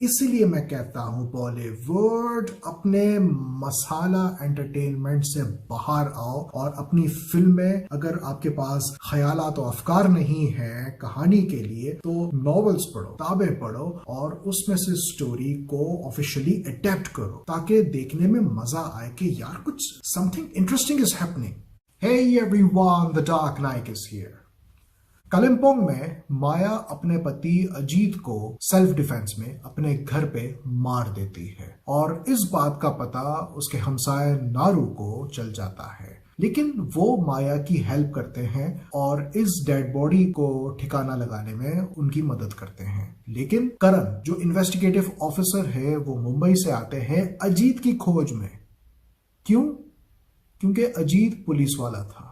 इसीलिए मैं कहता हूं बॉलीवुड अपने मसाला एंटरटेनमेंट से बाहर आओ और अपनी फिल्में, अगर आपके पास ख्यालात और अफकार नहीं है कहानी के लिए, तो नॉवेल्स पढ़ो, किताबें पढ़ो और उसमें से स्टोरी को ऑफिशियली अडेप्ट करो ताकि देखने में मजा आए कि यार कुछ something interesting is happening. Hey everyone, the dark night is here. Kalimpong में माया अपने पति अजीत को सेल्फ डिफेंस में अपने घर पे मार देती है और इस बात का पता उसके हमसाए नारू को चल जाता है, लेकिन वो माया की हेल्प करते हैं और इस डेड बॉडी को ठिकाना लगाने में उनकी मदद करते हैं। लेकिन करण जो इन्वेस्टिगेटिव ऑफिसर है वो मुंबई से आते हैं अजीत की खोज में। क्यों? क्योंकि अजीत पुलिस वाला था।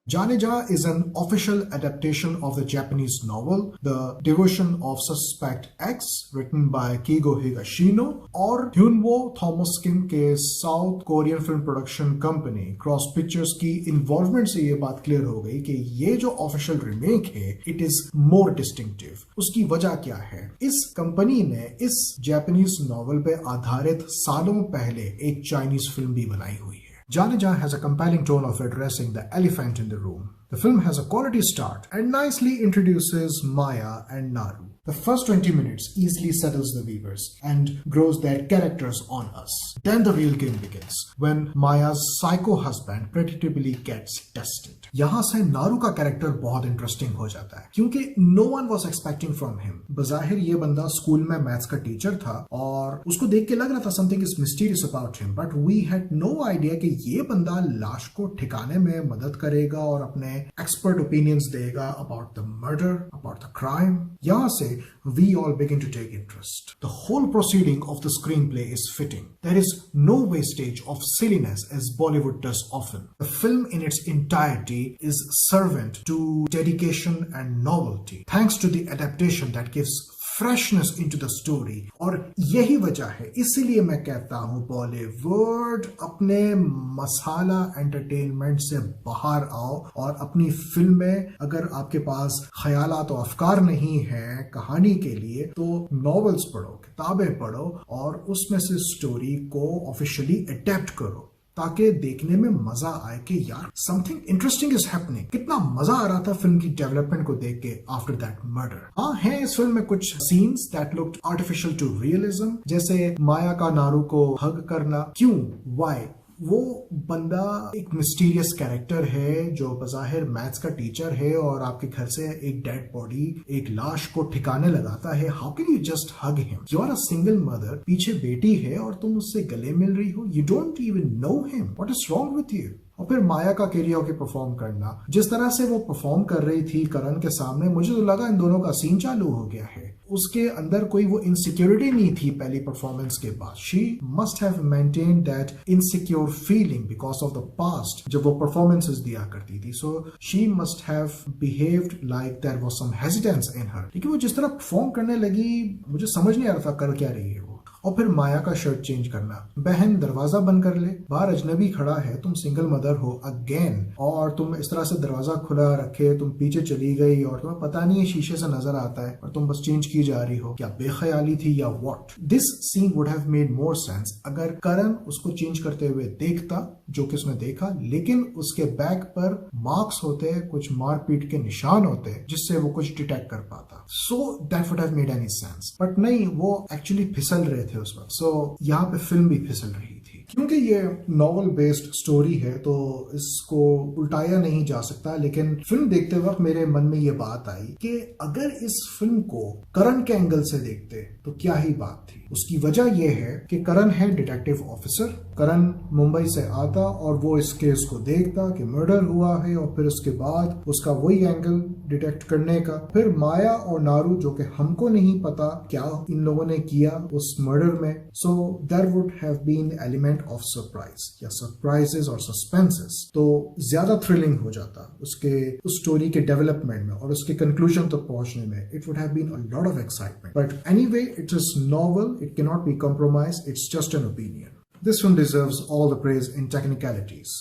Jane Ja is an official adaptation of the Japanese novel The Devotion of Suspect X, written by Kigo Higashino, और Hyunwoo Thomas Kim के south Korean film production company cross pictures की इन्वॉल्वमेंट से ये बात clear हो गई कि ये जो ऑफिशियल रीमेक है इट इज मोर डिस्टिंक्टिव। उसकी वजह क्या है? इस कंपनी ने इस जापानीज नॉवल पे आधारित सालों पहले एक चाइनीज फिल्म भी बनाई हुई है। Jane Ja has a compelling tone of addressing the elephant in the room. The film has a quality start and nicely introduces Maya and Naru. The first 20 minutes easily settles the viewers and grows their characters on us. Then the real game begins when Maya's psycho husband predictably gets tested. यहाँ से नारू का character बहुत interesting हो जाता है क्योंकि no one was expecting from him. बजाहिर ये बंदा स्कूल में मैथ्स का टीचर था और उसको देख के लग रहा था something is mysterious about him, but we had no idea कि ये बंदा लाश को ठिकाने में मदद करेगा और अपने एक्सपर्ट ओपिनियंस देगा about the murder, about the crime. यहाँ से we all begin to take interest. The whole proceeding of the screenplay is fitting. There is no wastage of silliness as Bollywood does often. The film in its entirety is servant to dedication and novelty, thanks to the adaptation that gives freshness into the story. और यही वजह है, इसीलिए मैं कहता हूं बॉलीवुड अपने मसाला entertainment से बाहर आओ और अपनी फिल्में, अगर आपके पास ख्यालात और अफकार नहीं है कहानी के लिए, तो नॉवेल्स पढ़ो, किताबें पढ़ो और उसमें से स्टोरी को ऑफिशियली अडेप्ट करो ताकि देखने में मजा आए कि यार समथिंग इंटरेस्टिंग इज हैपनिंग। कितना मजा आ रहा था फिल्म की डेवलपमेंट को देख के आफ्टर दैट मर्डर। हाँ, है इस फिल्म में कुछ scenes that looked artificial to realism, जैसे माया का नारू को हग करना। क्यों? व्हाई? वो बंदा एक मिस्टीरियस कैरेक्टर है जो बज़ाहिर मैथ्स का टीचर है और आपके घर से एक डेड बॉडी, एक लाश को ठिकाने लगाता है। How can you just hug him? You are a single mother, पीछे बेटी है और तुम उससे गले मिल रही हो। You don't even know him, what is wrong with you? और फिर माया का कैरियोके परफॉर्म करना, जिस तरह से वो परफॉर्म कर रही थी करण के सामने, मुझे तो लगा इन दोनों का सीन चालू हो गया है। उसके अंदर कोई वो इनसिक्योरिटी नहीं थी पहली परफॉर्मेंस के बाद। She must have maintain that insecure feeling because of the past जब वो परफॉर्मेंसेस दिया करती थी। So she must have behaved like there was some hesitance in her. लेकिन वो जिस तरह परफॉर्म करने लगी, मुझे समझ नहीं आ रहा था कर क्या रही है वो। और फिर माया का शर्ट चेंज करना, बहन दरवाजा बंद कर ले, बाहर अजनबी खड़ा है, तुम सिंगल मदर हो अगेन, और तुम इस तरह से दरवाजा खुला रखे, तुम पीछे चली गई और तुम्हें पता नहीं है शीशे से नजर आता है और तुम बस चेंज की जा रही हो। क्या बेख्याली थी या what? This scene would have made more sense अगर करण उसको चेंज करते हुए देखता, जो कि उसने देखा, लेकिन उसके बैक पर मार्क्स होते, कुछ मारपीट के निशान होते जिससे वो कुछ डिटेक्ट कर पाता। So that would have made any sense, but नहीं, वो एक्चुअली फिसल रहे थे उस वक्त। सो यहाँ पे फिल्म भी फिसल रही थी। क्योंकि ये नॉवल बेस्ड स्टोरी है तो इसको उल्टाया नहीं जा सकता, लेकिन फिल्म देखते वक्त मेरे मन में ये बात आई कि अगर इस फिल्म को करण के एंगल से देखते तो क्या ही बात थी। उसकी वजह यह है कि करण है डिटेक्टिव ऑफिसर। करण मुंबई से आता और वो इस केस को देखता कि मर्डर हुआ है और फिर उसके बाद उसका वही एंगल डिटेक्ट करने का। फिर माया और नारू, जो कि हमको नहीं पता क्या इन लोगों ने किया उस मर्डर में। So there would have been element of surprise या सरप्राइजेस और सस्पेंसेस, तो ज्यादा थ्रिलिंग हो जाता उसके उस स्टोरी के डेवलपमेंट में और उसके कंक्लूजन तक पहुंचने में। It would have been a lot of excitement, but anyway it is novel, it can not be compromised, it's just an opinion. This film deserves all the praise in technicalities.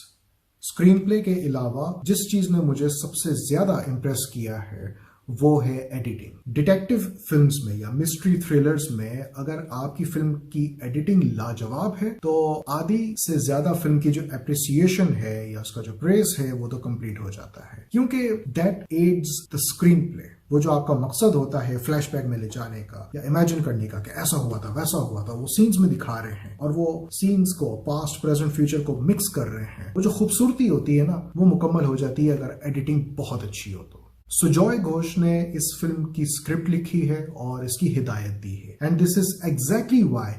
Screen play के अलावा जिस चीज ने मुझे सबसे ज्यादा impress किया है वो है एडिटिंग। डिटेक्टिव फिल्म्स में या मिस्ट्री थ्रिलर्स में अगर आपकी फिल्म की एडिटिंग लाजवाब है तो आधी से ज्यादा फिल्म की जो एप्रिसिएशन है या उसका जो प्रेस है वो तो कंप्लीट हो जाता है, क्योंकि that adds the screen play. वो जो आपका मकसद होता है फ्लैशबैक में ले जाने का या इमेजिन करने का कि ऐसा हुआ था वैसा हुआ था, वो सीन्स में दिखा रहे हैं और वो सीन्स को पास्ट प्रेजेंट फ्यूचर को मिक्स कर रहे हैं। वो जो खूबसूरती होती है ना वो मुकम्मल हो जाती है अगर एडिटिंग बहुत अच्छी हो तो। सुजॉय घोष ने इस फिल्म की स्क्रिप्ट लिखी है और इसकी हिदायत दी है, and this is exactly why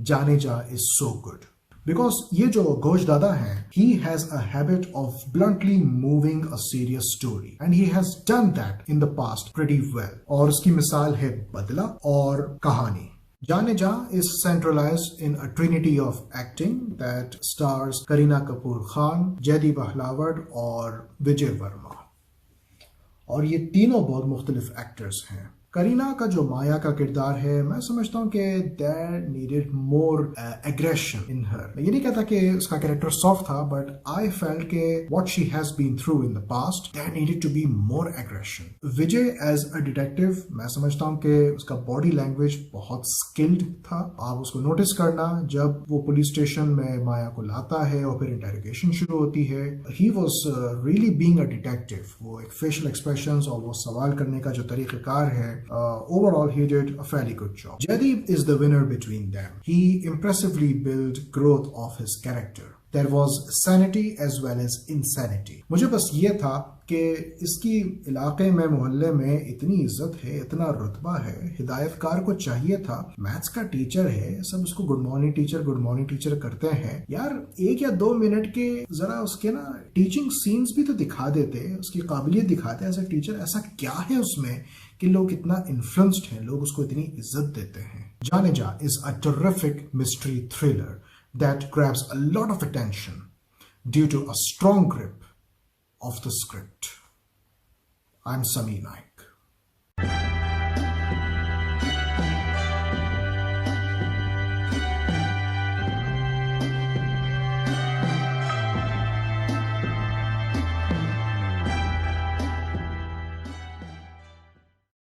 जाने जा इज सो गुड। बिकॉज ये जो घोष दादा है, he has a habit of bluntly moving a serious story and he has done that in the past pretty well. और उसकी मिसाल है बदला और कहानी। जाने जा is centralized in a trinity of acting that stars Kareena Kapoor Khan, Jaideep Ahlawat और विजय वर्मा। और ये तीनों बहुत मुख्तलिफ एक्टर्स हैं। करीना का जो माया का किरदार है, मैं समझता हूँ कि there needed more aggression in her. मैं ये नहीं कहता कि उसका कैरेक्टर सॉफ्ट था, बट आई फेल्ट के what she has been through in the past, there needed to be more aggression. Vijay as a detective, मैं समझता हूँ कि उसका बॉडी लैंग्वेज बहुत स्किल्ड था। आप उसको नोटिस करना जब वो पुलिस स्टेशन में माया को लाता है और फिर इंटेरोगेशन शुरू होती है, he was really being a detective. वो एक फेशियल एक्सप्रेशंस और वो सवाल करने का जो तरीक़ाकार है, overall he did a fairly good job. Jaideep is the winner between them. He impressively built growth of his character. There was sanity as well as insanity. मुझे बस ये था कि इसकी इलाके में मोहल्ले में इतनी इज्जत है, इतना रुतबा है, हिदायतकार को चाहिए था, मैथ्स का टीचर है, सब उसको गुड मॉर्निंग टीचर करते हैं यार, 1 या 2 मिनट के जरा उसके ना टीचिंग सीन्स भी तो दिखा देते, उसकी काबिलियत दिखाते एज अ टीचर। ऐसा क्या है उसमें कि लोग इतना इन्फ्लुएंस्ड हैं, लोग उसको इतनी इज्जत देते हैं। जाने जा is a terrific mystery thriller that grabs a lot of attention due to a strong grip of the script. I'm Sami Naik.